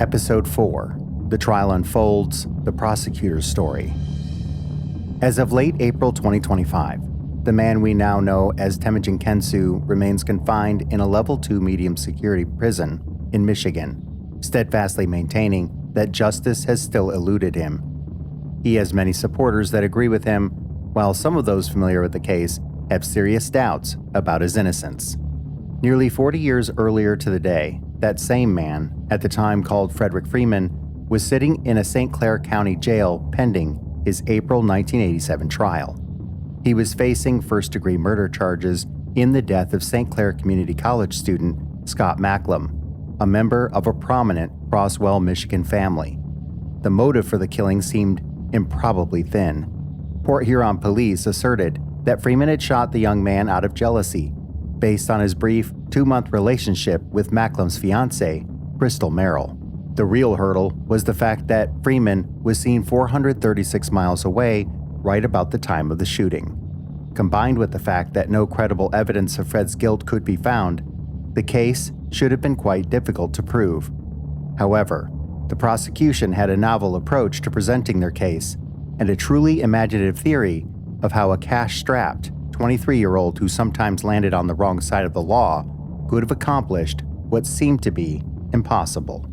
Episode 4, The Trial Unfolds, The Prosecutor's Story. As of late April 2025, the man we now know as Temujin Kensu remains confined in a level 2 medium security prison in Michigan, steadfastly maintaining that justice has still eluded him. He has many supporters that agree with him, while some of those familiar with the case have serious doubts about his innocence. Nearly 40 years earlier to the day, that same man, at the time called Frederick Freeman, was sitting in a St. Clair County Jail pending his April 1987 trial. He was facing first-degree murder charges in the death of St. Clair Community College student Scott Macklem, a member of a prominent Croswell, Michigan family. The motive for the killing seemed improbably thin. Port Huron police asserted that Freeman had shot the young man out of jealousy, based on his brief 2-month relationship with Macklem's fiancée, Merrill. The real hurdle was the fact that Freeman was seen 436 miles away right about the time of the shooting. Combined with the fact that no credible evidence of Fred's guilt could be found, the case should have been quite difficult to prove. However, the prosecution had a novel approach to presenting their case and a truly imaginative theory of how a cash-strapped 23-year-old who sometimes landed on the wrong side of the law could have accomplished what seemed to be impossible.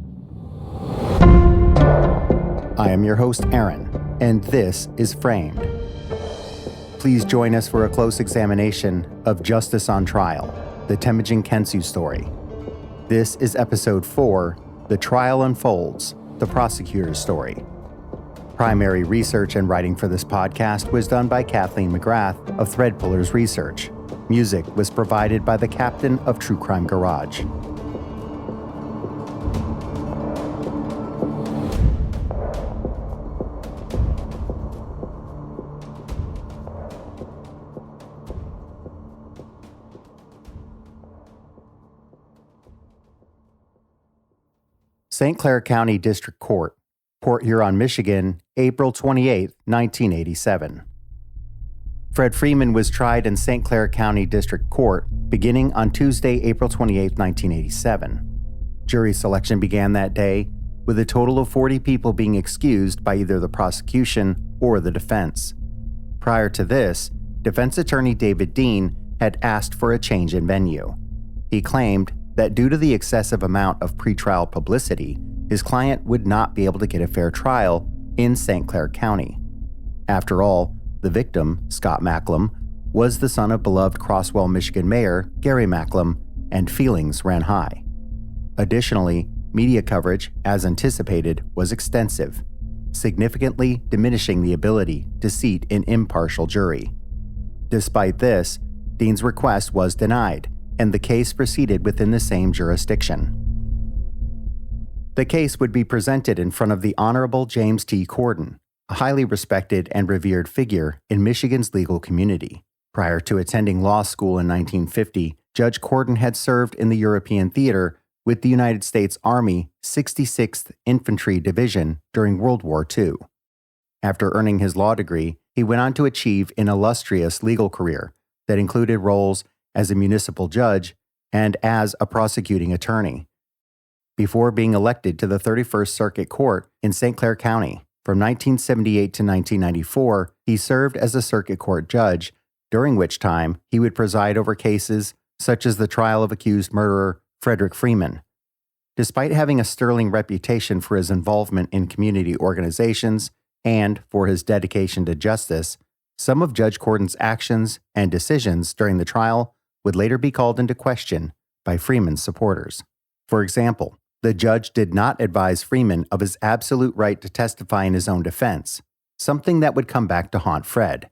I am your host, Aaron, and this is Framed. Please join us for a close examination of Justice on Trial, the Temujin Kensu story. This is Episode 4, The Trial Unfolds, The Prosecutor's Story. Primary research and writing for this podcast was done by Kathleen McGrath of Threadpuller's Research. Music was provided by the captain of True Crime Garage. St. Clair County District Court, Port Huron, Michigan, April 28, 1987. Fred Freeman was tried in St. Clair County District Court beginning on Tuesday, April 28, 1987. Jury selection began that day, with a total of 40 people being excused by either the prosecution or the defense. Prior to this, defense attorney David Dean had asked for a change in venue. He claimed that due to the excessive amount of pretrial publicity, his client would not be able to get a fair trial in St. Clair County. After all, the victim, Scott Macklem, was the son of beloved Croswell, Michigan Mayor Gary Macklem, and feelings ran high. Additionally, media coverage, as anticipated, was extensive, significantly diminishing the ability to seat an impartial jury. Despite this, Dean's request was denied, and the case proceeded within the same jurisdiction. The case would be presented in front of the Honorable James T. Corden, a highly respected and revered figure in Michigan's legal community. Prior to attending law school in 1950, Judge Corden had served in the European theater with the United States Army 66th Infantry Division during World War II. After earning his law degree, he went on to achieve an illustrious legal career that included roles as a municipal judge and as a prosecuting attorney. Before being elected to the 31st Circuit Court in St. Clair County, from 1978 to 1994, he served as a circuit court judge, during which time he would preside over cases such as the trial of accused murderer Frederick Freeman. Despite having a sterling reputation for his involvement in community organizations and for his dedication to justice, some of Judge Corden's actions and decisions during the trial would later be called into question by Freeman's supporters. For example, the judge did not advise Freeman of his absolute right to testify in his own defense, something that would come back to haunt Fred.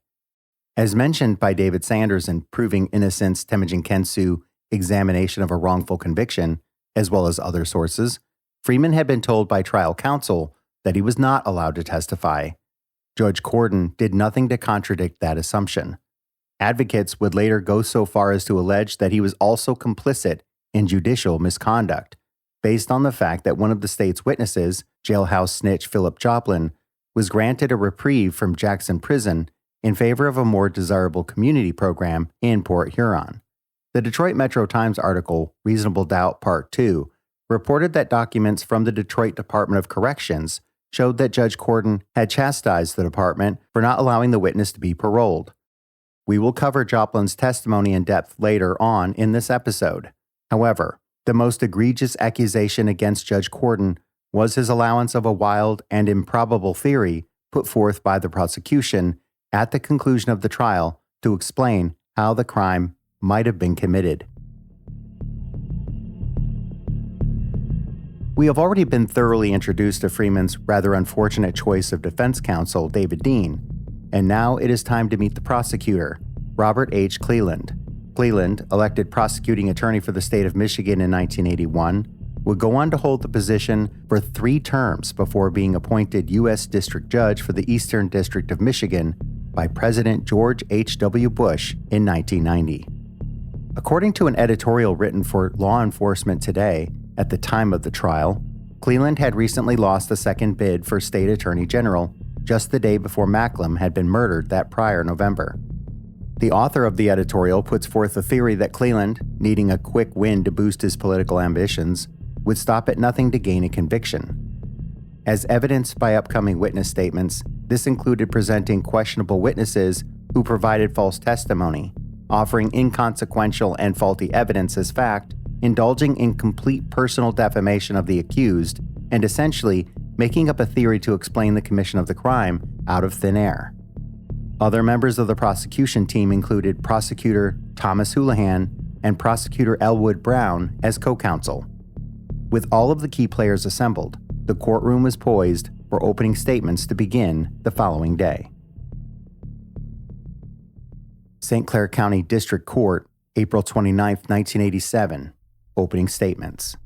As mentioned by David Sanders in Proving Innocence Temujin Kensu, Examination of a Wrongful Conviction, as well as other sources, Freeman had been told by trial counsel that he was not allowed to testify. Judge Corden did nothing to contradict that assumption. Advocates would later go so far as to allege that he was also complicit in judicial misconduct, based on the fact that one of the state's witnesses, jailhouse snitch Philip Joplin, was granted a reprieve from Jackson Prison in favor of a more desirable community program in Port Huron. The Detroit Metro Times article, Reasonable Doubt Part 2, reported that documents from the Detroit Department of Corrections showed that Judge Corden had chastised the department for not allowing the witness to be paroled. We will cover Joplin's testimony in depth later on in this episode. However, the most egregious accusation against Judge Corden was his allowance of a wild and improbable theory put forth by the prosecution at the conclusion of the trial to explain how the crime might have been committed. We have already been thoroughly introduced to Freeman's rather unfortunate choice of defense counsel, David Dean, and now it is time to meet the prosecutor, Robert H. Cleland. Cleland, elected prosecuting attorney for the state of Michigan in 1981, would go on to hold the position for 3 terms before being appointed U.S. District Judge for the Eastern District of Michigan by President George H.W. Bush in 1990. According to an editorial written for Law Enforcement Today, at the time of the trial, Cleland had recently lost the second bid for state attorney general just the day before Macklem had been murdered that prior November. The author of the editorial puts forth the theory that Cleland, needing a quick win to boost his political ambitions, would stop at nothing to gain a conviction. As evidenced by upcoming witness statements, this included presenting questionable witnesses who provided false testimony, offering inconsequential and faulty evidence as fact, indulging in complete personal defamation of the accused, and essentially making up a theory to explain the commission of the crime out of thin air. Other members of the prosecution team included Prosecutor Thomas Houlihan and Prosecutor Elwood Brown as co-counsel. With all of the key players assembled, the courtroom was poised for opening statements to begin the following day. St. Clair County District Court, April 29, 1987. Opening statements.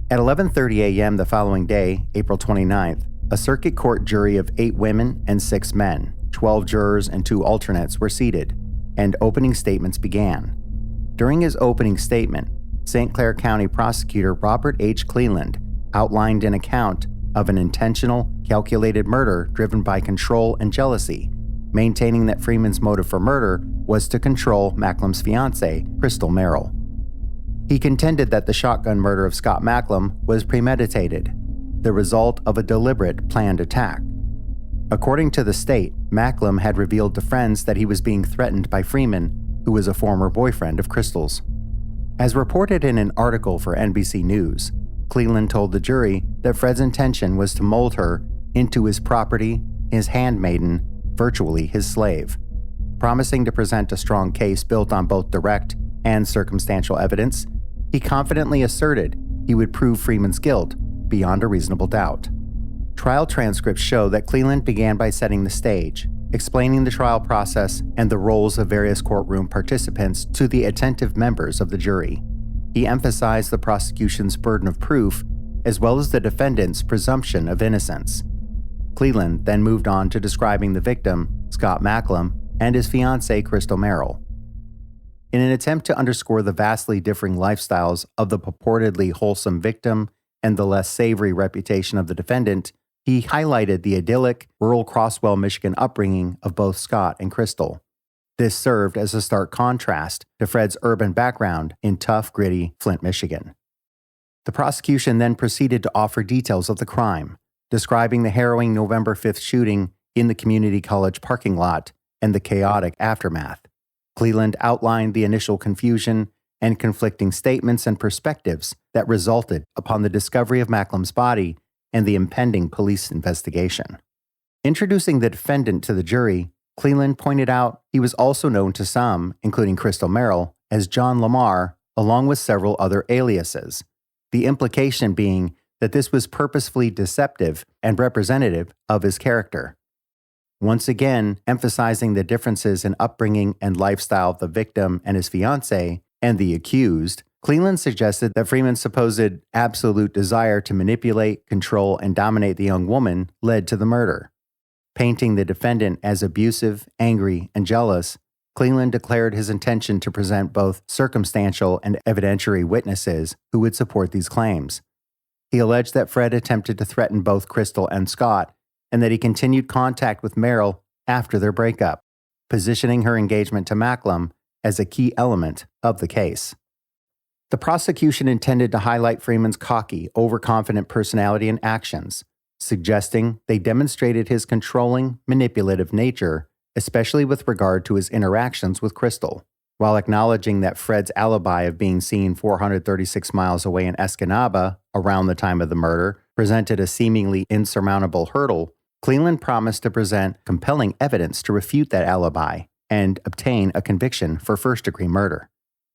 At 11:30 a.m. the following day, April 29th, a circuit court jury of 8 women and 6 men, 12 jurors and 2 alternates were seated, and opening statements began. During his opening statement, St. Clair County Prosecutor Robert H. Cleland outlined an account of an intentional, calculated murder driven by control and jealousy, maintaining that Freeman's motive for murder was to control Macklem's fiancée, Crystal Merrill. He contended that the shotgun murder of Scott Macklem was premeditated, the result of a deliberate, planned attack. According to the state, Macklem had revealed to friends that he was being threatened by Freeman, who was a former boyfriend of Crystal's. As reported in an article for NBC News, Cleland told the jury that Fred's intention was to mold her into his property, his handmaiden, virtually his slave. Promising to present a strong case built on both direct and circumstantial evidence, he confidently asserted he would prove Freeman's guilt beyond a reasonable doubt. Trial transcripts show that Cleland began by setting the stage, explaining the trial process and the roles of various courtroom participants to the attentive members of the jury. He emphasized the prosecution's burden of proof, as well as the defendant's presumption of innocence. Cleland then moved on to describing the victim, Scott Macklem, and his fiancée, Crystal Merrill. In an attempt to underscore the vastly differing lifestyles of the purportedly wholesome victim and the less savory reputation of the defendant, he highlighted the idyllic, rural Croswell, Michigan upbringing of both Scott and Crystal. This served as a stark contrast to Fred's urban background in tough, gritty Flint, Michigan. The prosecution then proceeded to offer details of the crime, describing the harrowing November 5th shooting in the community college parking lot and the chaotic aftermath. Cleland outlined the initial confusion and conflicting statements and perspectives that resulted upon the discovery of Macklem's body and the impending police investigation. Introducing the defendant to the jury, Cleland pointed out he was also known to some, including Crystal Merrill, as John Lamar, along with several other aliases, the implication being that this was purposefully deceptive and representative of his character. Once again, emphasizing the differences in upbringing and lifestyle of the victim and his fiancée and the accused, Cleland suggested that Freeman's supposed absolute desire to manipulate, control, and dominate the young woman led to the murder. Painting the defendant as abusive, angry, and jealous, Cleland declared his intention to present both circumstantial and evidentiary witnesses who would support these claims. He alleged that Fred attempted to threaten both Crystal and Scott, and that he continued contact with Merrill after their breakup, positioning her engagement to Macklem as a key element of the case. The prosecution intended to highlight Freeman's cocky, overconfident personality and actions, suggesting they demonstrated his controlling, manipulative nature, especially with regard to his interactions with Crystal, while acknowledging that Fred's alibi of being seen 436 miles away in Escanaba around the time of the murder presented a seemingly insurmountable hurdle. Cleland promised to present compelling evidence to refute that alibi and obtain a conviction for first-degree murder.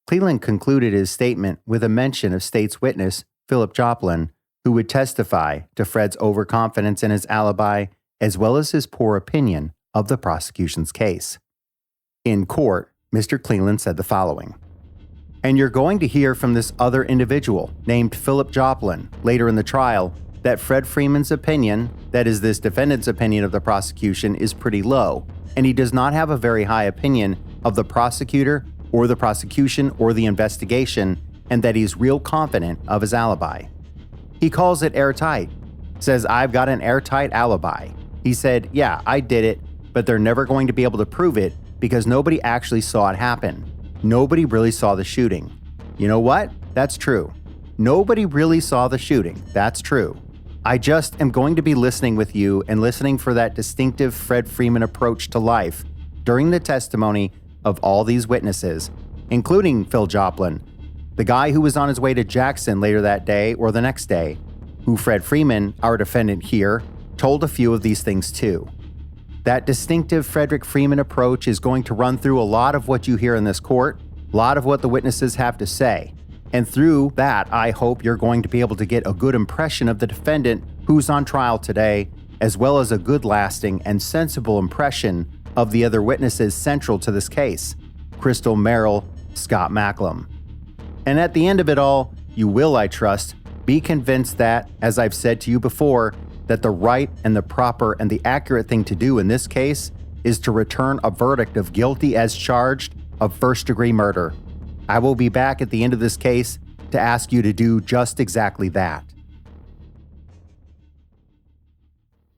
Cleland concluded his statement with a mention of state's witness, Philip Joplin, who would testify to Fred's overconfidence in his alibi as well as his poor opinion of the prosecution's case. In court, Mr. Cleland said the following, "And you're going to hear from this other individual named Philip Joplin later in the trial that Fred Freeman's opinion, that is this defendant's opinion of the prosecution, is pretty low, and he does not have a very high opinion of the prosecutor or the prosecution or the investigation, and that he's real confident of his alibi. He calls it airtight, says I've got an airtight alibi. He said, yeah, I did it, but they're never going to be able to prove it because nobody actually saw it happen. Nobody really saw the shooting. You know what? That's true. Nobody really saw the shooting. That's true. I just am going to be listening with you and listening for that distinctive Fred Freeman approach to life during the testimony of all these witnesses, including Phil Joplin, the guy who was on his way to Jackson later that day or the next day, who Fred Freeman, our defendant here, told a few of these things too. That distinctive Frederick Freeman approach is going to run through a lot of what you hear in this court, a lot of what the witnesses have to say. And through that, I hope you're going to be able to get a good impression of the defendant who's on trial today, as well as a good, lasting, and sensible impression of the other witnesses central to this case, Crystal, Merrill, Scott Macklem. And at the end of it all, you will, I trust, be convinced that, as I've said to you before, that the right and the proper and the accurate thing to do in this case is to return a verdict of guilty as charged of first-degree murder. I will be back at the end of this case to ask you to do just exactly that.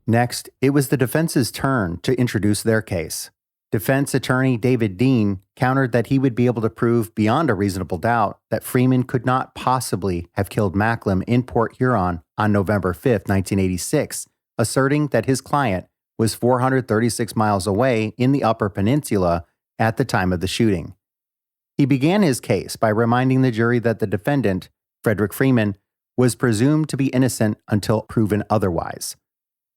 Next, it was the defense's turn to introduce their case. Defense attorney David Dean countered that he would be able to prove beyond a reasonable doubt that Freeman could not possibly have killed Macklem in Port Huron on November 5, 1986, asserting that his client was 436 miles away in the Upper Peninsula at the time of the shooting. He began his case by reminding the jury that the defendant, Frederick Freeman, was presumed to be innocent until proven otherwise.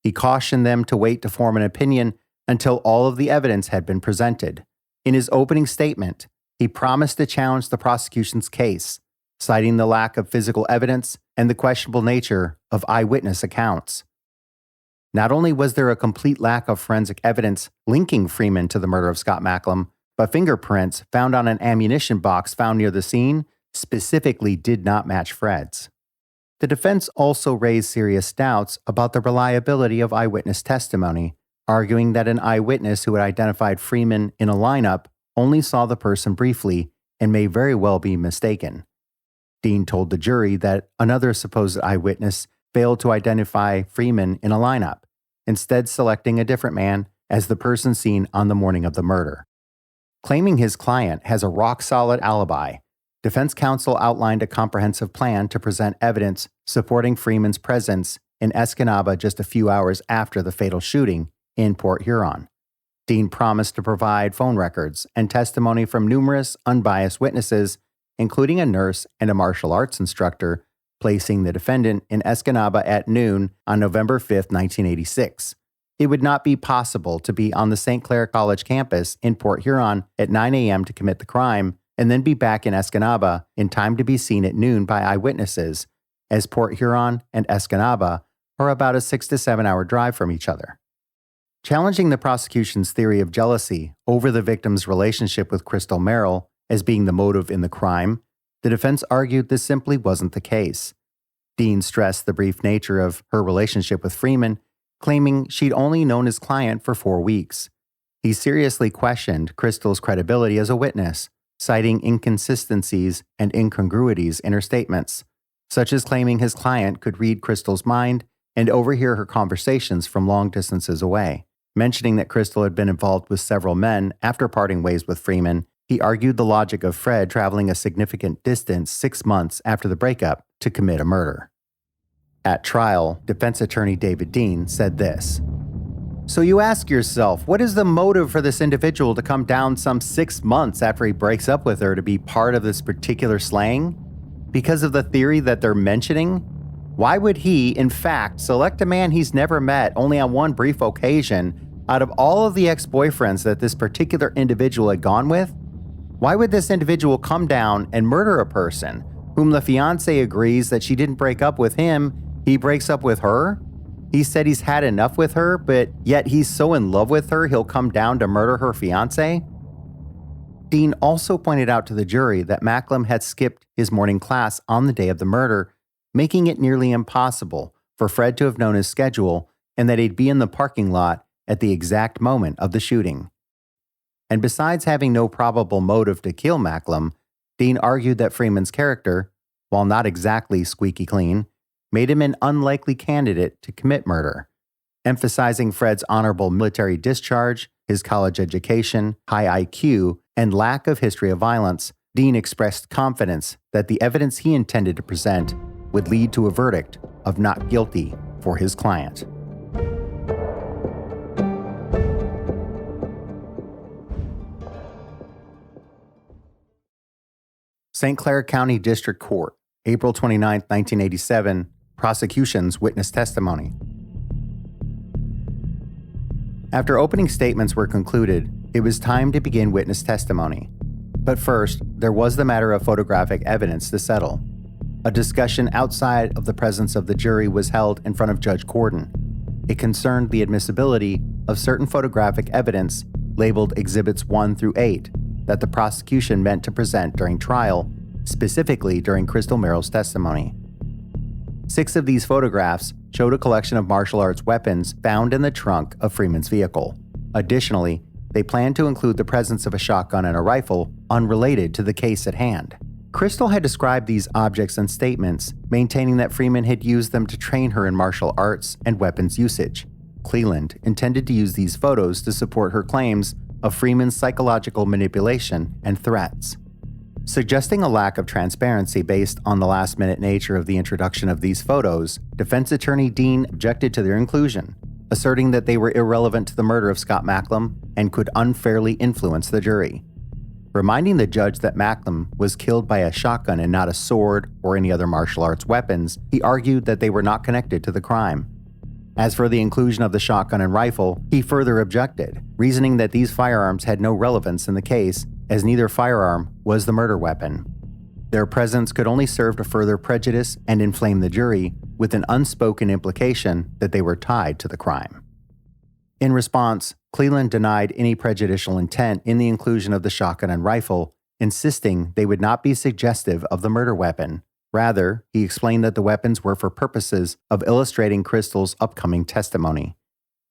He cautioned them to wait to form an opinion until all of the evidence had been presented. In his opening statement, he promised to challenge the prosecution's case, citing the lack of physical evidence and the questionable nature of eyewitness accounts. Not only was there a complete lack of forensic evidence linking Freeman to the murder of Scott Macklem, but fingerprints found on an ammunition box found near the scene specifically did not match Fred's. The defense also raised serious doubts about the reliability of eyewitness testimony, arguing that an eyewitness who had identified Freeman in a lineup only saw the person briefly and may very well be mistaken. Dean told the jury that another supposed eyewitness failed to identify Freeman in a lineup, instead selecting a different man as the person seen on the morning of the murder. Claiming his client has a rock-solid alibi, defense counsel outlined a comprehensive plan to present evidence supporting Freeman's presence in Escanaba just a few hours after the fatal shooting in Port Huron. Dean promised to provide phone records and testimony from numerous unbiased witnesses, including a nurse and a martial arts instructor, placing the defendant in Escanaba at noon on November 5, 1986. It would not be possible to be on the St. Clair College campus in Port Huron at 9 a.m. to commit the crime and then be back in Escanaba in time to be seen at noon by eyewitnesses, as Port Huron and Escanaba are about a 6 to 7 hour drive from each other. Challenging the prosecution's theory of jealousy over the victim's relationship with Crystal Merrill as being the motive in the crime, the defense argued this simply wasn't the case. Dean stressed the brief nature of her relationship with Freeman, claiming she'd only known his client for 4 weeks. He seriously questioned Crystal's credibility as a witness, citing inconsistencies and incongruities in her statements, such as claiming his client could read Crystal's mind and overhear her conversations from long distances away, mentioning that Crystal had been involved with several men after parting ways with Freeman He argued the logic of Fred traveling a significant distance 6 months after the breakup to commit a murder. At trial, defense attorney David Dean said this: "So you ask yourself, what is the motive for this individual to come down some 6 months after he breaks up with her to be part of this particular slaying? Because of the theory that they're mentioning? Why would he, in fact, select a man he's never met only on one brief occasion out of all of the ex-boyfriends that this particular individual had gone with? Why would this individual come down and murder a person whom the fiancé agrees that she didn't break up with him, he breaks up with her? He said he's had enough with her, but yet he's so in love with her he'll come down to murder her fiancé?" Dean also pointed out to the jury that Macklem had skipped his morning class on the day of the murder, making it nearly impossible for Fred to have known his schedule and that he'd be in the parking lot at the exact moment of the shooting. And besides having no probable motive to kill Macklem, Dean argued that Freeman's character, while not exactly squeaky clean, made him an unlikely candidate to commit murder. Emphasizing Fred's honorable military discharge, his college education, high IQ, and lack of history of violence, Dean expressed confidence that the evidence he intended to present would lead to a verdict of not guilty for his client. St. Clair County District Court, April 29, 1987, prosecution's witness testimony. After opening statements were concluded, it was time to begin witness testimony. But first, there was the matter of photographic evidence to settle. A discussion outside of the presence of the jury was held in front of Judge Corden. It concerned the admissibility of certain photographic evidence labeled Exhibits 1 through 8 that the prosecution meant to present during trial, specifically during Crystal Merrill's testimony. 6 of these photographs showed a collection of martial arts weapons found in the trunk of Freeman's vehicle. Additionally, they planned to include the presence of a shotgun and a rifle unrelated to the case at hand. Crystal had described these objects in statements, maintaining that Freeman had used them to train her in martial arts and weapons usage. Cleland intended to use these photos to support her claims of Freeman's psychological manipulation and threats. Suggesting a lack of transparency based on the last-minute nature of the introduction of these photos, defense attorney Dean objected to their inclusion, asserting that they were irrelevant to the murder of Scott Macklem and could unfairly influence the jury. Reminding the judge that Macklem was killed by a shotgun and not a sword or any other martial arts weapons, he argued that they were not connected to the crime. As for the inclusion of the shotgun and rifle, he further objected, reasoning that these firearms had no relevance in the case, as neither firearm was the murder weapon. Their presence could only serve to further prejudice and inflame the jury, with an unspoken implication that they were tied to the crime. In response, Cleland denied any prejudicial intent in the inclusion of the shotgun and rifle, insisting they would not be suggestive of the murder weapon. Rather, he explained that the weapons were for purposes of illustrating Crystal's upcoming testimony.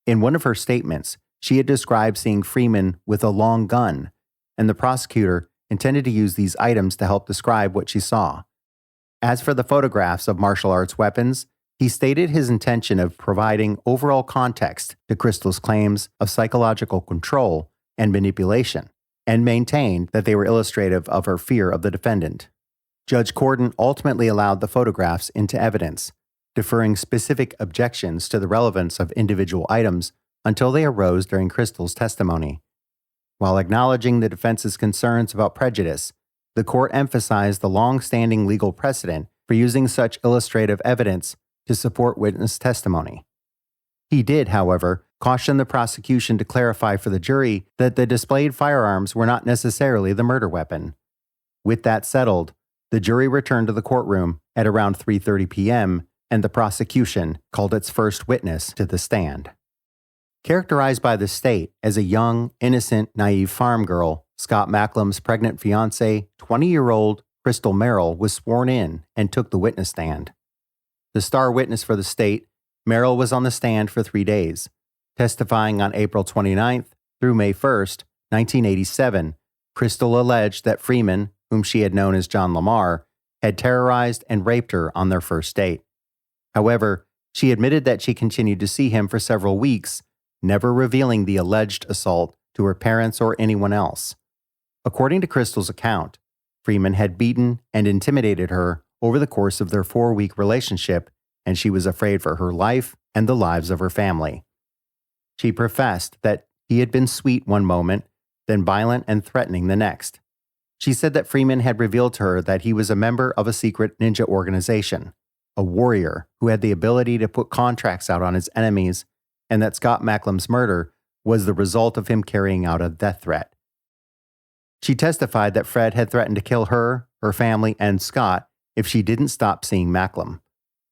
In one of her statements, she had described seeing Freeman with a long gun, and the prosecutor intended to use these items to help describe what she saw. As for the photographs of martial arts weapons, he stated his intention of providing overall context to Crystal's claims of psychological control and manipulation, and maintained that they were illustrative of her fear of the defendant. Judge Corden ultimately allowed the photographs into evidence, deferring specific objections to the relevance of individual items until they arose during Crystal's testimony. While acknowledging the defense's concerns about prejudice, the court emphasized the long-standing legal precedent for using such illustrative evidence to support witness testimony. He did, however, caution the prosecution to clarify for the jury that the displayed firearms were not necessarily the murder weapon. With that settled, the jury returned to the courtroom at around 3:30 p.m., and the prosecution called its first witness to the stand. Characterized by the state as a young, innocent, naive farm girl, Scott Macklem's pregnant fiancée, 20-year-old Crystal Merrill, was sworn in and took the witness stand. The star witness for the state, Merrill was on the stand for 3 days, testifying on April 29th through May 1st, 1987. Crystal alleged that Freeman, whom she had known as John Lamar, had terrorized and raped her on their first date. However, she admitted that she continued to see him for several weeks, never revealing the alleged assault to her parents or anyone else. According to Crystal's account, Freeman had beaten and intimidated her over the course of their 4-week relationship, and she was afraid for her life and the lives of her family. She professed that he had been sweet one moment, then violent and threatening the next. She said that Freeman had revealed to her that he was a member of a secret ninja organization, a warrior who had the ability to put contracts out on his enemies, and that Scott Macklem's murder was the result of him carrying out a death threat. She testified that Fred had threatened to kill her, her family, and Scott if she didn't stop seeing Macklem,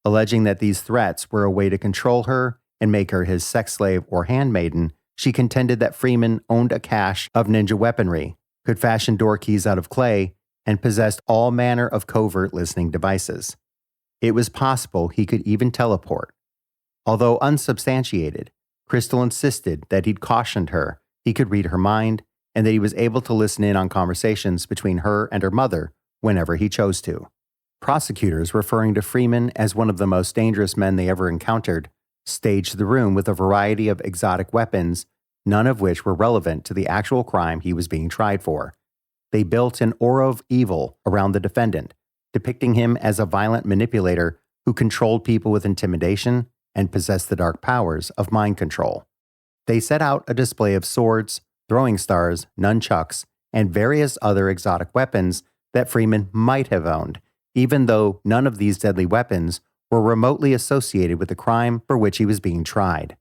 alleging that these threats were a way to control her and make her his sex slave or handmaiden. She contended that Freeman owned a cache of ninja weaponry, could fashion door keys out of clay, and possessed all manner of covert listening devices. It was possible he could even teleport. Although unsubstantiated, Crystal insisted that he'd cautioned her he could read her mind and that he was able to listen in on conversations between her and her mother whenever he chose to. Prosecutors, referring to Freeman as one of the most dangerous men they ever encountered, staged the room with a variety of exotic weapons, none of which were relevant to the actual crime he was being tried for. They built an aura of evil around the defendant, depicting him as a violent manipulator who controlled people with intimidation and possessed the dark powers of mind control. They set out a display of swords, throwing stars, nunchucks, and various other exotic weapons that Freeman might have owned, even though none of these deadly weapons were remotely associated with the crime for which he was being tried.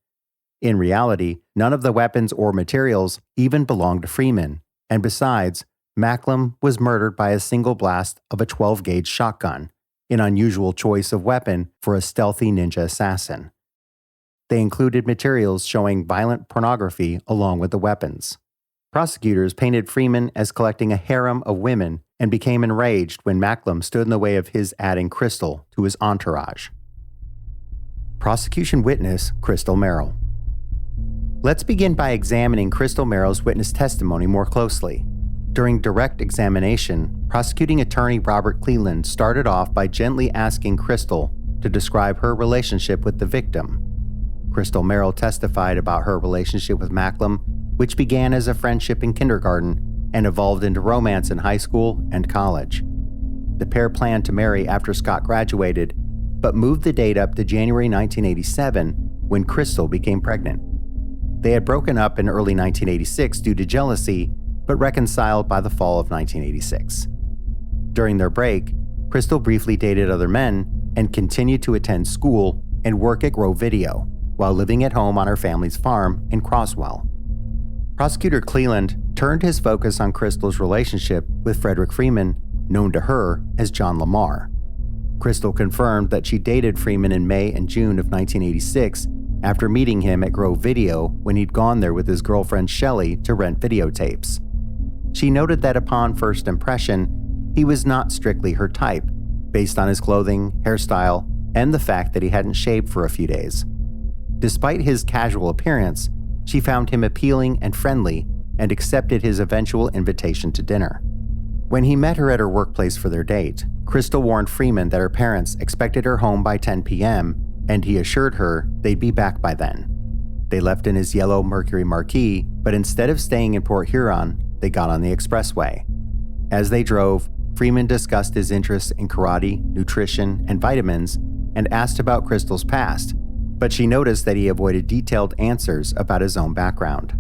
In reality, none of the weapons or materials even belonged to Freeman, and besides, Macklem was murdered by a single blast of a 12-gauge shotgun, an unusual choice of weapon for a stealthy ninja assassin. They included materials showing violent pornography along with the weapons. Prosecutors painted Freeman as collecting a harem of women and became enraged when Macklem stood in the way of his adding Crystal to his entourage. Prosecution witness Crystal Merrill. Let's begin by examining Crystal Merrill's witness testimony more closely. During direct examination, prosecuting attorney Robert Cleland started off by gently asking Crystal to describe her relationship with the victim. Crystal Merrill testified about her relationship with Macklem, which began as a friendship in kindergarten and evolved into romance in high school and college. The pair planned to marry after Scott graduated, but moved the date up to January 1987 when Crystal became pregnant. They had broken up in early 1986 due to jealousy, but reconciled by the fall of 1986. During their break, Crystal briefly dated other men and continued to attend school and work at Grove Video while living at home on her family's farm in Croswell. Prosecutor Cleland turned his focus on Crystal's relationship with Frederick Freeman, known to her as John Lamar. Crystal confirmed that she dated Freeman in May and June of 1986 after meeting him at Grove Video when he'd gone there with his girlfriend Shelley to rent videotapes. She noted that upon first impression, he was not strictly her type, based on his clothing, hairstyle, and the fact that he hadn't shaved for a few days. Despite his casual appearance, she found him appealing and friendly and accepted his eventual invitation to dinner. When he met her at her workplace for their date, Crystal warned Freeman that her parents expected her home by 10 p.m., and he assured her they'd be back by then. They left in his yellow Mercury Marquis, but instead of staying in Port Huron, they got on the expressway. As they drove, Freeman discussed his interests in karate, nutrition, and vitamins, and asked about Crystal's past, but she noticed that he avoided detailed answers about his own background.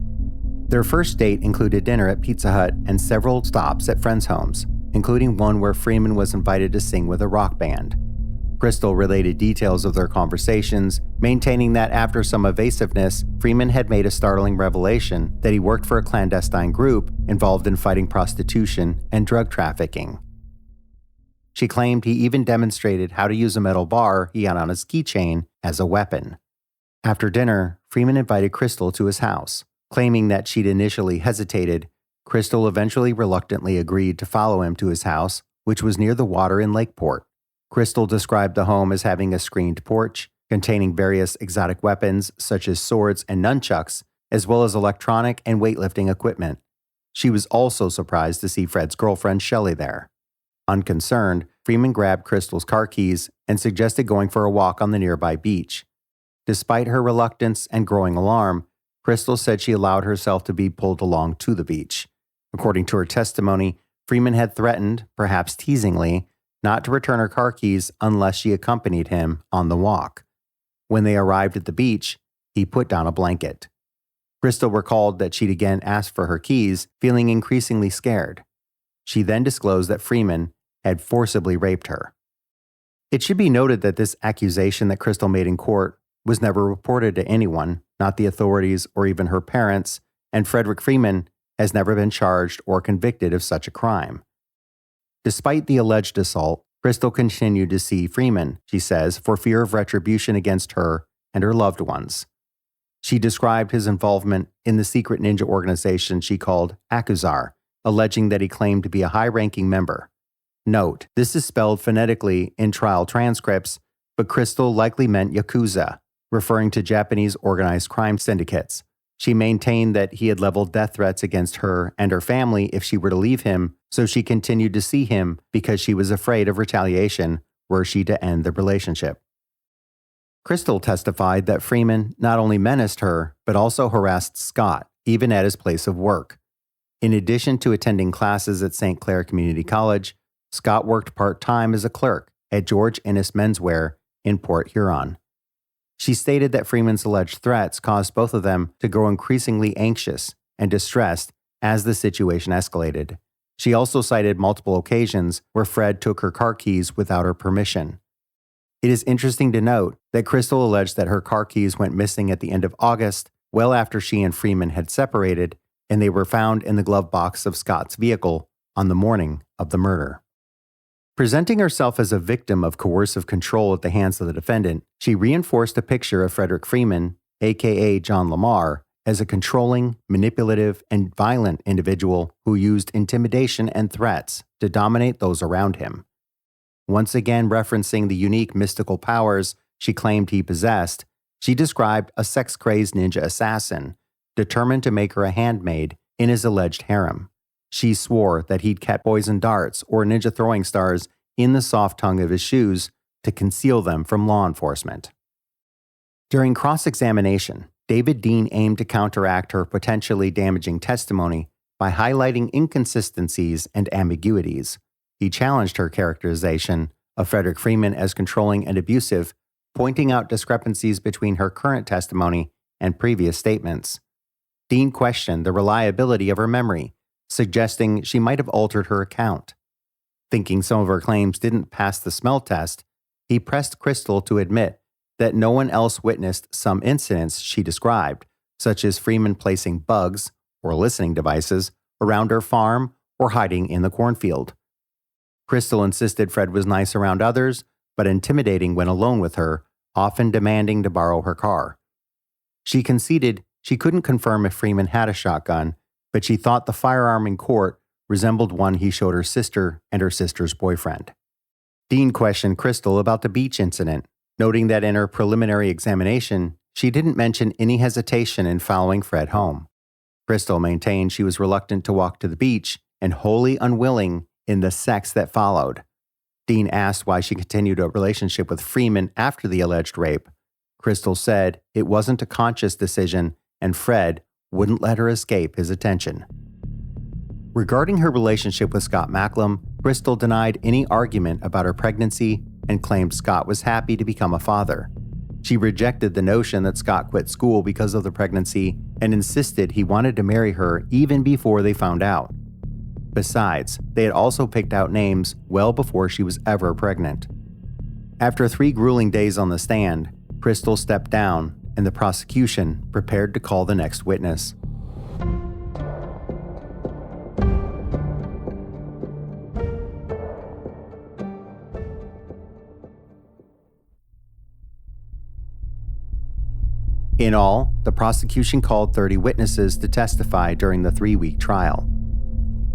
Their first date included dinner at Pizza Hut and several stops at friends' homes, including one where Freeman was invited to sing with a rock band. Crystal related details of their conversations, maintaining that after some evasiveness, Freeman had made a startling revelation that he worked for a clandestine group involved in fighting prostitution and drug trafficking. She claimed he even demonstrated how to use a metal bar he had on his keychain as a weapon. After dinner, Freeman invited Crystal to his house. Claiming that she'd initially hesitated, Crystal eventually reluctantly agreed to follow him to his house, which was near the water in Lakeport. Crystal described the home as having a screened porch, containing various exotic weapons such as swords and nunchucks, as well as electronic and weightlifting equipment. She was also surprised to see Fred's girlfriend Shelley there. Unconcerned, Freeman grabbed Crystal's car keys and suggested going for a walk on the nearby beach. Despite her reluctance and growing alarm, Crystal said she allowed herself to be pulled along to the beach. According to her testimony, Freeman had threatened, perhaps teasingly, not to return her car keys unless she accompanied him on the walk. When they arrived at the beach, he put down a blanket. Crystal recalled that she'd again asked for her keys, feeling increasingly scared. She then disclosed that Freeman had forcibly raped her. It should be noted that this accusation that Crystal made in court was never reported to anyone, not the authorities or even her parents, and Frederick Freeman has never been charged or convicted of such a crime. Despite the alleged assault, Crystal continued to see Freeman, she says, for fear of retribution against her and her loved ones. She described his involvement in the secret ninja organization she called Akuzar, alleging that he claimed to be a high-ranking member. Note, this is spelled phonetically in trial transcripts, but Crystal likely meant Yakuza, referring to Japanese organized crime syndicates. She maintained that he had leveled death threats against her and her family if she were to leave him, so she continued to see him because she was afraid of retaliation were she to end the relationship. Crystal testified that Freeman not only menaced her, but also harassed Scott, even at his place of work. In addition to attending classes at St. Clair Community College, Scott worked part-time as a clerk at George Innes Menswear in Port Huron. She stated that Freeman's alleged threats caused both of them to grow increasingly anxious and distressed as the situation escalated. She also cited multiple occasions where Fred took her car keys without her permission. It is interesting to note that Crystal alleged that her car keys went missing at the end of August, well after she and Freeman had separated, and they were found in the glove box of Scott's vehicle on the morning of the murder. Presenting herself as a victim of coercive control at the hands of the defendant, she reinforced a picture of Frederick Freeman, aka John Lamar, as a controlling, manipulative, and violent individual who used intimidation and threats to dominate those around him. Once again referencing the unique mystical powers she claimed he possessed, she described a sex-crazed ninja assassin, determined to make her a handmaid in his alleged harem. She swore that he'd kept poison darts or ninja throwing stars in the soft tongue of his shoes to conceal them from law enforcement. During cross-examination, David Dean aimed to counteract her potentially damaging testimony by highlighting inconsistencies and ambiguities. He challenged her characterization of Frederick Freeman as controlling and abusive, pointing out discrepancies between her current testimony and previous statements. Dean questioned the reliability of her memory, suggesting she might have altered her account. Thinking some of her claims didn't pass the smell test, he pressed Crystal to admit that no one else witnessed some incidents she described, such as Freeman placing bugs, or listening devices, around her farm or hiding in the cornfield. Crystal insisted Fred was nice around others, but intimidating when alone with her, often demanding to borrow her car. She conceded she couldn't confirm if Freeman had a shotgun, but she thought the firearm in court resembled one he showed her sister and her sister's boyfriend. Dean questioned Crystal about the beach incident, noting that in her preliminary examination, she didn't mention any hesitation in following Fred home. Crystal maintained she was reluctant to walk to the beach and wholly unwilling in the sex that followed. Dean asked why she continued a relationship with Freeman after the alleged rape. Crystal said it wasn't a conscious decision and Fred wouldn't let her escape his attention. Regarding her relationship with Scott Macklem, Crystal denied any argument about her pregnancy and claimed Scott was happy to become a father. She rejected the notion that Scott quit school because of the pregnancy and insisted he wanted to marry her even before they found out. Besides, they had also picked out names well before she was ever pregnant. After 3 grueling days on the stand, Crystal stepped down and the prosecution prepared to call the next witness. In all, the prosecution called 30 witnesses to testify during the 3-week trial.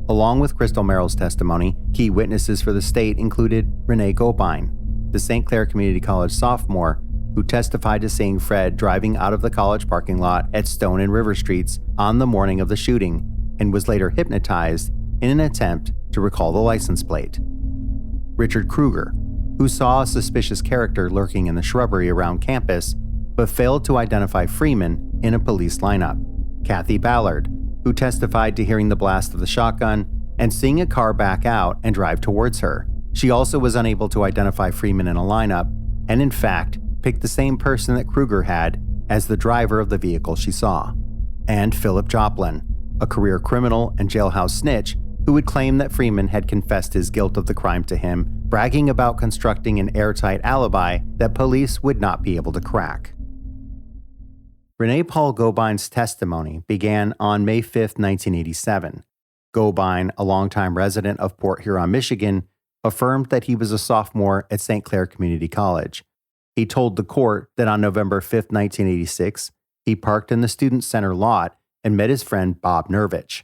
Along with Crystal Merrill's testimony, key witnesses for the state included Renee Gobine, the St. Clair Community College sophomore who testified to seeing Fred driving out of the college parking lot at Stone and River Streets on the morning of the shooting and was later hypnotized in an attempt to recall the license plate. Richard Kruger, who saw a suspicious character lurking in the shrubbery around campus but failed to identify Freeman in a police lineup. Kathy Ballard, who testified to hearing the blast of the shotgun and seeing a car back out and drive towards her. She also was unable to identify Freeman in a lineup, and in fact, picked the same person that Kruger had as the driver of the vehicle she saw. And Philip Joplin, a career criminal and jailhouse snitch who would claim that Freeman had confessed his guilt of the crime to him, bragging about constructing an airtight alibi that police would not be able to crack. Renee Paul Gobine's testimony began on May 5, 1987. Gobine, a longtime resident of Port Huron, Michigan, affirmed that he was a sophomore at St. Clair Community College. He told the court that on November 5, 1986, he parked in the Student Center lot and met his friend Bob Nervich.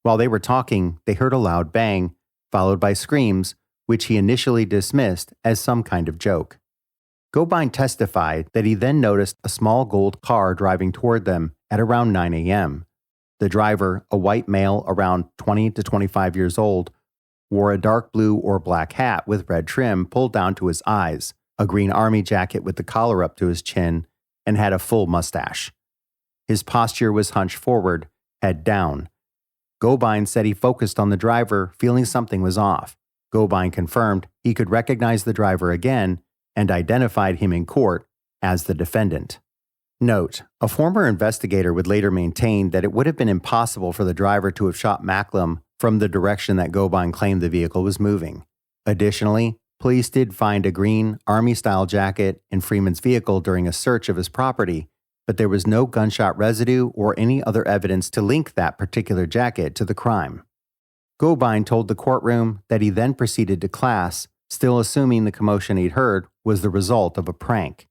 While they were talking, they heard a loud bang, followed by screams, which he initially dismissed as some kind of joke. Gobine testified that he then noticed a small gold car driving toward them at around 9 a.m. The driver, a white male around 20 to 25 years old, wore a dark blue or black hat with red trim pulled down to his eyes, a green army jacket with the collar up to his chin, and had a full mustache. His posture was hunched forward, head down. Gobine said he focused on the driver, feeling something was off. Gobine confirmed he could recognize the driver again and identified him in court as the defendant. Note, a former investigator would later maintain that it would have been impossible for the driver to have shot Macklem from the direction that Gobine claimed the vehicle was moving. Additionally, police did find a green, Army-style jacket in Freeman's vehicle during a search of his property, but there was no gunshot residue or any other evidence to link that particular jacket to the crime. Gobine told the courtroom that he then proceeded to class, still assuming the commotion he'd heard was the result of a prank.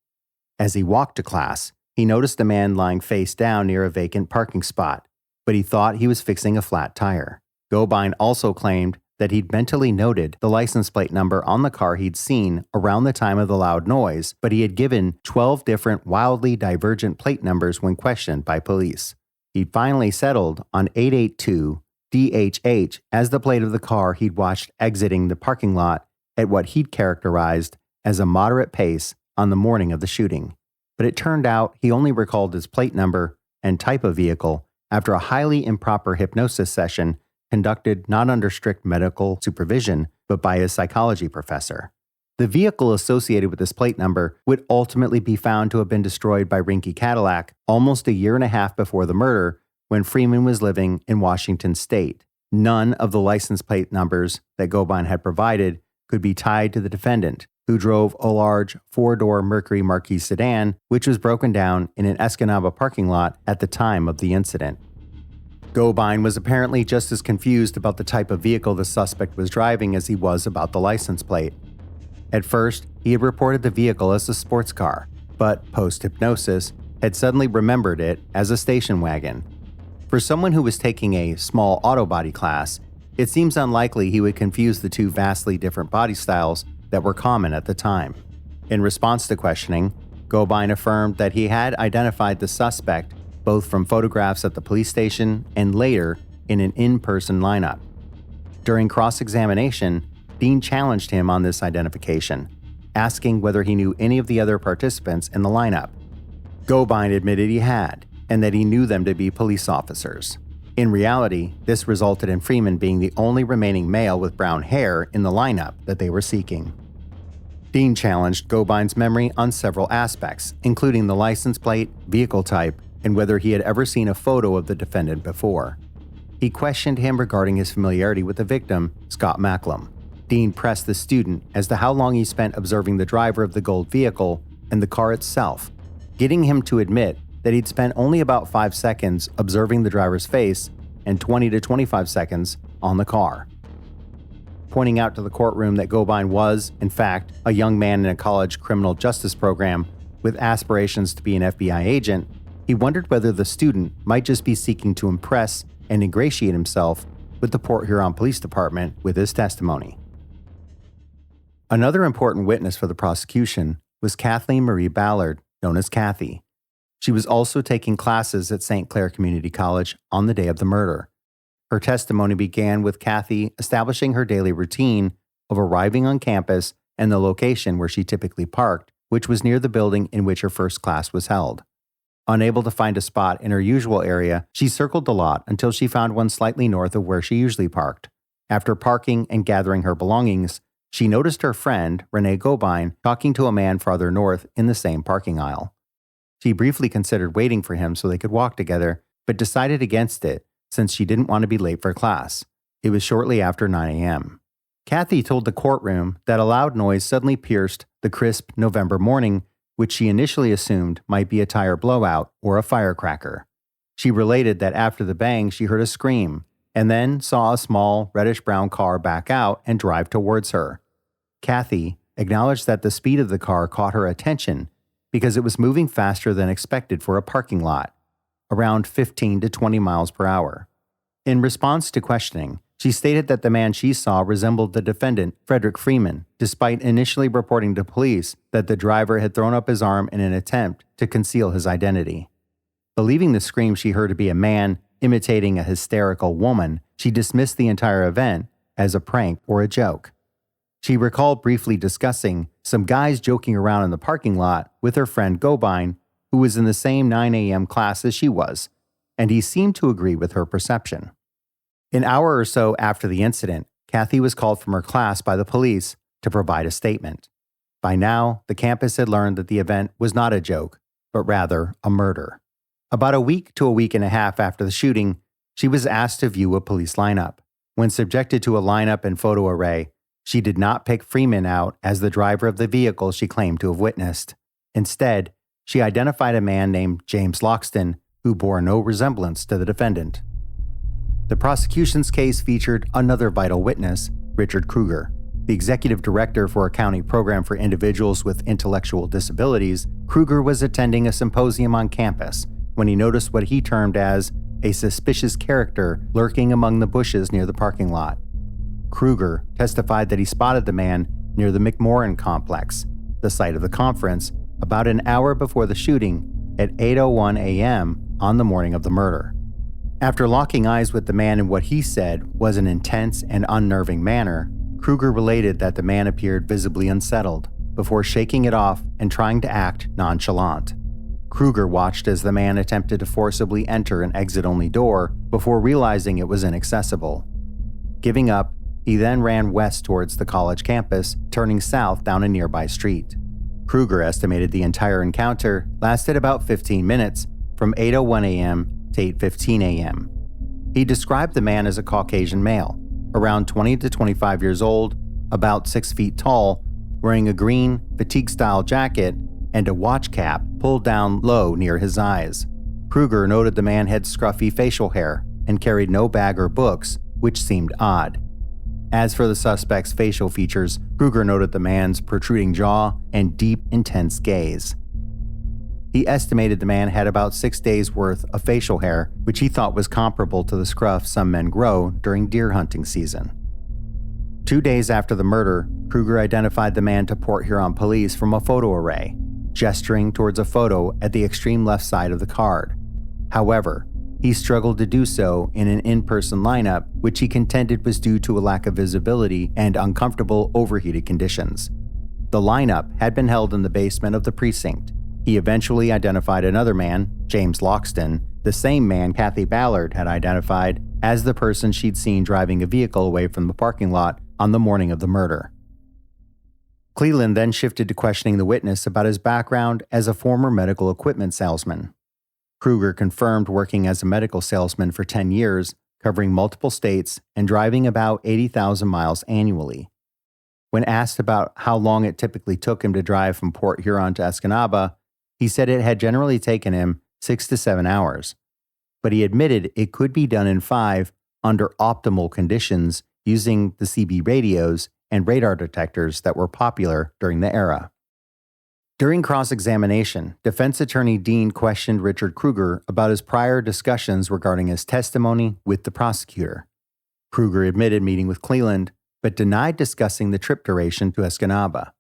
As he walked to class, he noticed a man lying face down near a vacant parking spot, but he thought he was fixing a flat tire. Gobine also claimed that he'd mentally noted the license plate number on the car he'd seen around the time of the loud noise, but he had given 12 different wildly divergent plate numbers when questioned by police. He finally settled on 882 DHH as the plate of the car he'd watched exiting the parking lot at what he'd characterized as a moderate pace on the morning of the shooting. But it turned out he only recalled his plate number and type of vehicle after a highly improper hypnosis session conducted not under strict medical supervision, but by his psychology professor. The vehicle associated with this plate number would ultimately be found to have been destroyed by Rinky Cadillac almost a year and a half before the murder, when Freeman was living in Washington State. None of the license plate numbers that Gobine had provided could be tied to the defendant, who drove a large four-door Mercury Marquis sedan, which was broken down in an Escanaba parking lot at the time of the incident. Gobine was apparently just as confused about the type of vehicle the suspect was driving as he was about the license plate. At first, he had reported the vehicle as a sports car, but post-hypnosis, had suddenly remembered it as a station wagon. For someone who was taking a small auto body class, it seems unlikely he would confuse the two vastly different body styles that were common at the time. In response to questioning, Gobine affirmed that he had identified the suspect both from photographs at the police station and later in an in-person lineup. During cross-examination, Dean challenged him on this identification, asking whether he knew any of the other participants in the lineup. Gobine admitted he had, and that he knew them to be police officers. In reality, this resulted in Freeman being the only remaining male with brown hair in the lineup that they were seeking. Dean challenged Gobine's memory on several aspects, including the license plate, vehicle type, and whether he had ever seen a photo of the defendant before. He questioned him regarding his familiarity with the victim, Scott Macklem. Dean pressed the student as to how long he spent observing the driver of the gold vehicle and the car itself, getting him to admit that he'd spent only about 5 seconds observing the driver's face and 20 to 25 seconds on the car. Pointing out to the courtroom that Gobine was, in fact, a young man in a college criminal justice program with aspirations to be an FBI agent, he wondered whether the student might just be seeking to impress and ingratiate himself with the Port Huron Police Department with his testimony. Another important witness for the prosecution was Kathleen Marie Ballard, known as Kathy. She was also taking classes at St. Clair Community College on the day of the murder. Her testimony began with Kathy establishing her daily routine of arriving on campus and the location where she typically parked, which was near the building in which her first class was held. Unable to find a spot in her usual area, she circled the lot until she found one slightly north of where she usually parked. After parking and gathering her belongings, she noticed her friend, Renee Gobine, talking to a man farther north in the same parking aisle. She briefly considered waiting for him so they could walk together, but decided against it since she didn't want to be late for class. It was shortly after 9 a.m. Kathy told the courtroom that a loud noise suddenly pierced the crisp November morning, which she initially assumed might be a tire blowout or a firecracker. She related that after the bang, she heard a scream, and then saw a small reddish-brown car back out and drive towards her. Kathy acknowledged that the speed of the car caught her attention because it was moving faster than expected for a parking lot, around 15 to 20 miles per hour. In response to questioning, she stated that the man she saw resembled the defendant, Frederick Freeman, despite initially reporting to police that the driver had thrown up his arm in an attempt to conceal his identity. Believing the scream she heard to be a man imitating a hysterical woman, she dismissed the entire event as a prank or a joke. She recalled briefly discussing some guys joking around in the parking lot with her friend Gobine, who was in the same 9 a.m. class as she was, and he seemed to agree with her perception. An hour or so after the incident, Kathy was called from her class by the police to provide a statement. By now, the campus had learned that the event was not a joke, but rather a murder. About a week to a week and a half after the shooting, she was asked to view a police lineup. When subjected to a lineup and photo array, she did not pick Freeman out as the driver of the vehicle she claimed to have witnessed. Instead, she identified a man named James Loxton, who bore no resemblance to the defendant. The prosecution's case featured another vital witness, Richard Kruger. The executive director for a county program for individuals with intellectual disabilities, Kruger was attending a symposium on campus when he noticed what he termed as a suspicious character lurking among the bushes near the parking lot. Kruger testified that he spotted the man near the McMorran complex, the site of the conference, about an hour before the shooting at 8:01 a.m. on the morning of the murder. After locking eyes with the man in what he said was an intense and unnerving manner, Kruger related that the man appeared visibly unsettled before shaking it off and trying to act nonchalant. Kruger watched as the man attempted to forcibly enter an exit-only door before realizing it was inaccessible. Giving up, he then ran west towards the college campus, turning south down a nearby street. Kruger estimated the entire encounter lasted about 15 minutes, from 8:01 a.m. to 8:15 a.m. He described the man as a Caucasian male, around 20 to 25 years old, about 6 feet tall, wearing a green, fatigue-style jacket and a watch cap pulled down low near his eyes. Kruger noted the man had scruffy facial hair and carried no bag or books, which seemed odd. As for the suspect's facial features, Kruger noted the man's protruding jaw and deep, intense gaze. He estimated the man had about 6 days' worth of facial hair, which he thought was comparable to the scruff some men grow during deer hunting season. 2 days after the murder, Kruger identified the man to Port Huron police from a photo array, gesturing towards a photo at the extreme left side of the card. However, he struggled to do so in an in-person lineup, which he contended was due to a lack of visibility and uncomfortable overheated conditions. The lineup had been held in the basement of the precinct. He eventually identified another man, James Loxton, the same man Kathy Ballard had identified as the person she'd seen driving a vehicle away from the parking lot on the morning of the murder. Cleland then shifted to questioning the witness about his background as a former medical equipment salesman. Kruger confirmed working as a medical salesman for 10 years, covering multiple states and driving about 80,000 miles annually. When asked about how long it typically took him to drive from Port Huron to Escanaba, he said it had generally taken him 6 to 7 hours, but he admitted it could be done in 5 under optimal conditions using the CB radios and radar detectors that were popular during the era. During cross-examination, defense attorney Dean questioned Richard Kruger about his prior discussions regarding his testimony with the prosecutor. Kruger admitted meeting with Cleland, but denied discussing the trip duration to Escanaba.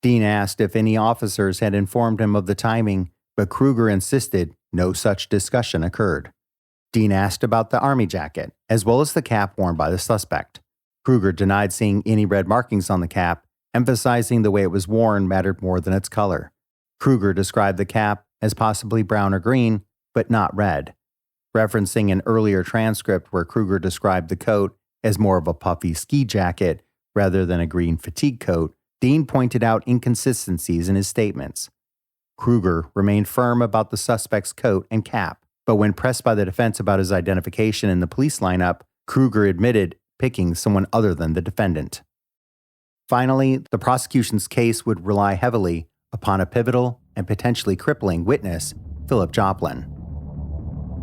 Dean asked if any officers had informed him of the timing, but Kruger insisted no such discussion occurred. Dean asked about the army jacket, as well as the cap worn by the suspect. Kruger denied seeing any red markings on the cap, emphasizing the way it was worn mattered more than its color. Kruger described the cap as possibly brown or green, but not red. Referencing an earlier transcript where Kruger described the coat as more of a puffy ski jacket rather than a green fatigue coat, Dean pointed out inconsistencies in his statements. Kruger remained firm about the suspect's coat and cap, but when pressed by the defense about his identification in the police lineup, Kruger admitted picking someone other than the defendant. Finally, the prosecution's case would rely heavily upon a pivotal and potentially crippling witness, Philip Joplin.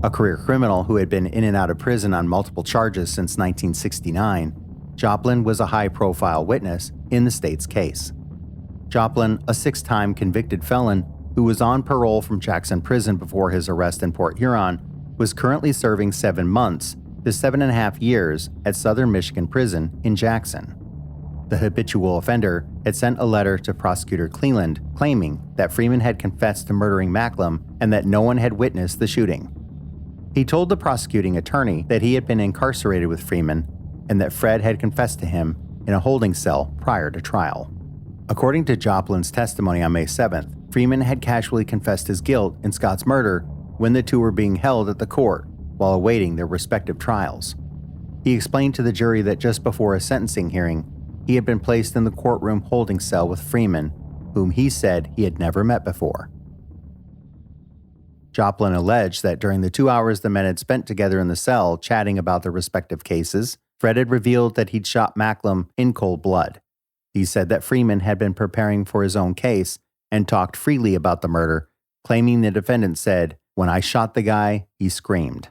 A career criminal who had been in and out of prison on multiple charges since 1969, Joplin was a high-profile witness in the state's case. Joplin, a 6-time convicted felon who was on parole from Jackson Prison before his arrest in Port Huron, was currently serving 7 months to 7.5 years at Southern Michigan Prison in Jackson. The habitual offender had sent a letter to Prosecutor Cleland claiming that Freeman had confessed to murdering Macklem and that no one had witnessed the shooting. He told the prosecuting attorney that he had been incarcerated with Freeman and that Fred had confessed to him in a holding cell prior to trial. According to Joplin's testimony on May 7th, Freeman had casually confessed his guilt in Scott's murder when the two were being held at the court while awaiting their respective trials. He explained to the jury that just before a sentencing hearing, he had been placed in the courtroom holding cell with Freeman, whom he said he had never met before. Joplin alleged that during the 2 hours the men had spent together in the cell chatting about their respective cases, Fred had revealed that he'd shot Macklem in cold blood. He said that Freeman had been preparing for his own case and talked freely about the murder, claiming the defendant said, "When I shot the guy, he screamed."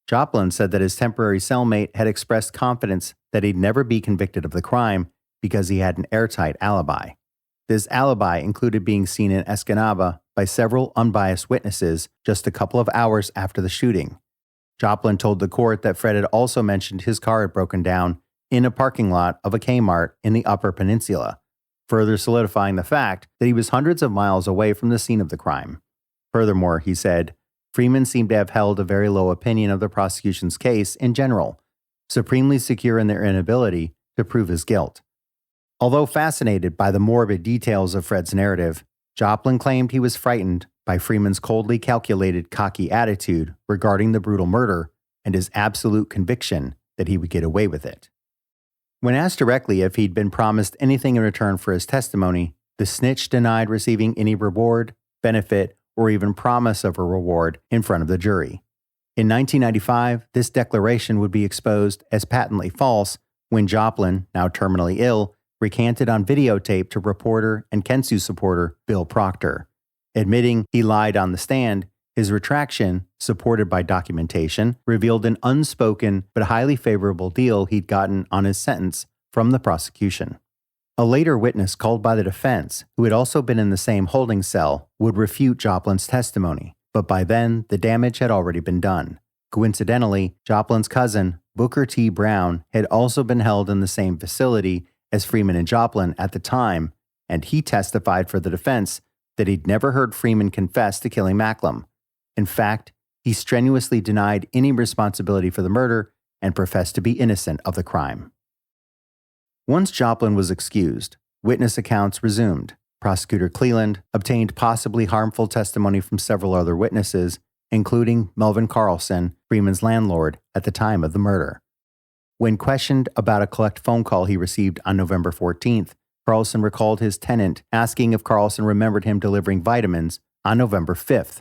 Joplin said that his temporary cellmate had expressed confidence that he'd never be convicted of the crime because he had an airtight alibi. This alibi included being seen in Escanaba by several unbiased witnesses just a couple of hours after the shooting. Joplin told the court that Fred had also mentioned his car had broken down in a parking lot of a Kmart in the Upper Peninsula, further solidifying the fact that he was hundreds of miles away from the scene of the crime. Furthermore, he said, Freeman seemed to have held a very low opinion of the prosecution's case in general, supremely secure in their inability to prove his guilt. Although fascinated by the morbid details of Fred's narrative, Joplin claimed he was frightened by Freeman's coldly calculated, cocky attitude regarding the brutal murder and his absolute conviction that he would get away with it. When asked directly if he'd been promised anything in return for his testimony, the snitch denied receiving any reward, benefit, or even promise of a reward in front of the jury. In 1995, this declaration would be exposed as patently false when Joplin, now terminally ill, recanted on videotape to reporter and Kensu supporter Bill Proctor. Admitting he lied on the stand, his retraction, supported by documentation, revealed an unspoken but highly favorable deal he'd gotten on his sentence from the prosecution. A later witness called by the defense, who had also been in the same holding cell, would refute Joplin's testimony, but by then the damage had already been done. Coincidentally, Joplin's cousin, Booker T. Brown, had also been held in the same facility as Freeman and Joplin at the time, and he testified for the defense that he'd never heard Freeman confess to killing Macklem. In fact, he strenuously denied any responsibility for the murder and professed to be innocent of the crime. Once Joplin was excused, witness accounts resumed. Prosecutor Cleland obtained possibly harmful testimony from several other witnesses, including Melvin Carlson, Freeman's landlord, at the time of the murder. When questioned about a collect phone call he received on November 14th, Carlson recalled his tenant asking if Carlson remembered him delivering vitamins on November 5th.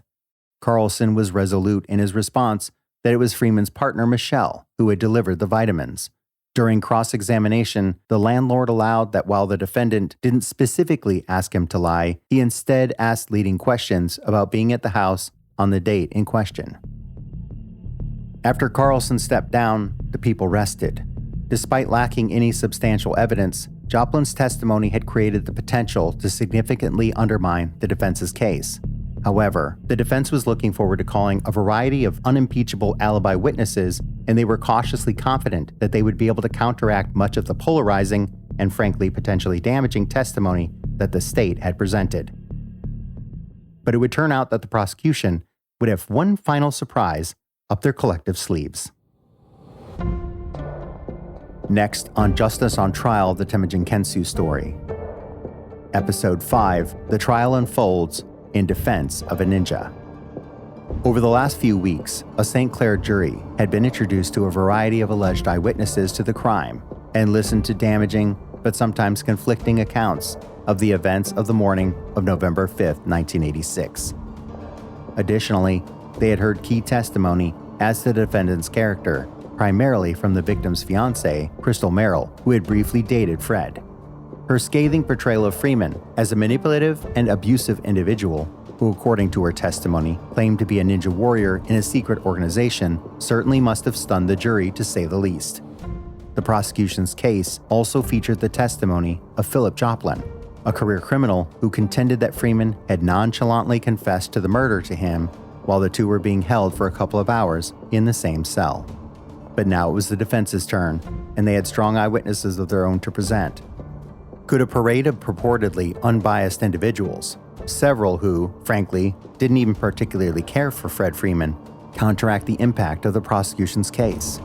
Carlson was resolute in his response that it was Freeman's partner Michelle who had delivered the vitamins. During cross-examination, the landlord allowed that while the defendant didn't specifically ask him to lie, he instead asked leading questions about being at the house on the date in question. After Carlson stepped down, the people rested. Despite lacking any substantial evidence, Joplin's testimony had created the potential to significantly undermine the defense's case. However, the defense was looking forward to calling a variety of unimpeachable alibi witnesses, and they were cautiously confident that they would be able to counteract much of the polarizing and frankly potentially damaging testimony that the state had presented. But it would turn out that the prosecution would have one final surprise up their collective sleeves. Next on Justice on Trial, the Temujin Kensu story. Episode 5, The Trial Unfolds, in defense of a ninja. Over the last few weeks, a St. Clair jury had been introduced to a variety of alleged eyewitnesses to the crime and listened to damaging but sometimes conflicting accounts of the events of the morning of November 5, 1986. Additionally, they had heard key testimony as to the defendant's character, primarily from the victim's fiancée, Crystal Merrill, who had briefly dated Fred. Her scathing portrayal of Freeman as a manipulative and abusive individual who, according to her testimony, claimed to be a ninja warrior in a secret organization, certainly must have stunned the jury, to say the least. The prosecution's case also featured the testimony of Philip Joplin, a career criminal who contended that Freeman had nonchalantly confessed to the murder to him while the two were being held for a couple of hours in the same cell. But now it was the defense's turn, and they had strong eyewitnesses of their own to present. Could a parade of purportedly unbiased individuals, several who, frankly, didn't even particularly care for Fred Freeman, counteract the impact of the prosecution's case?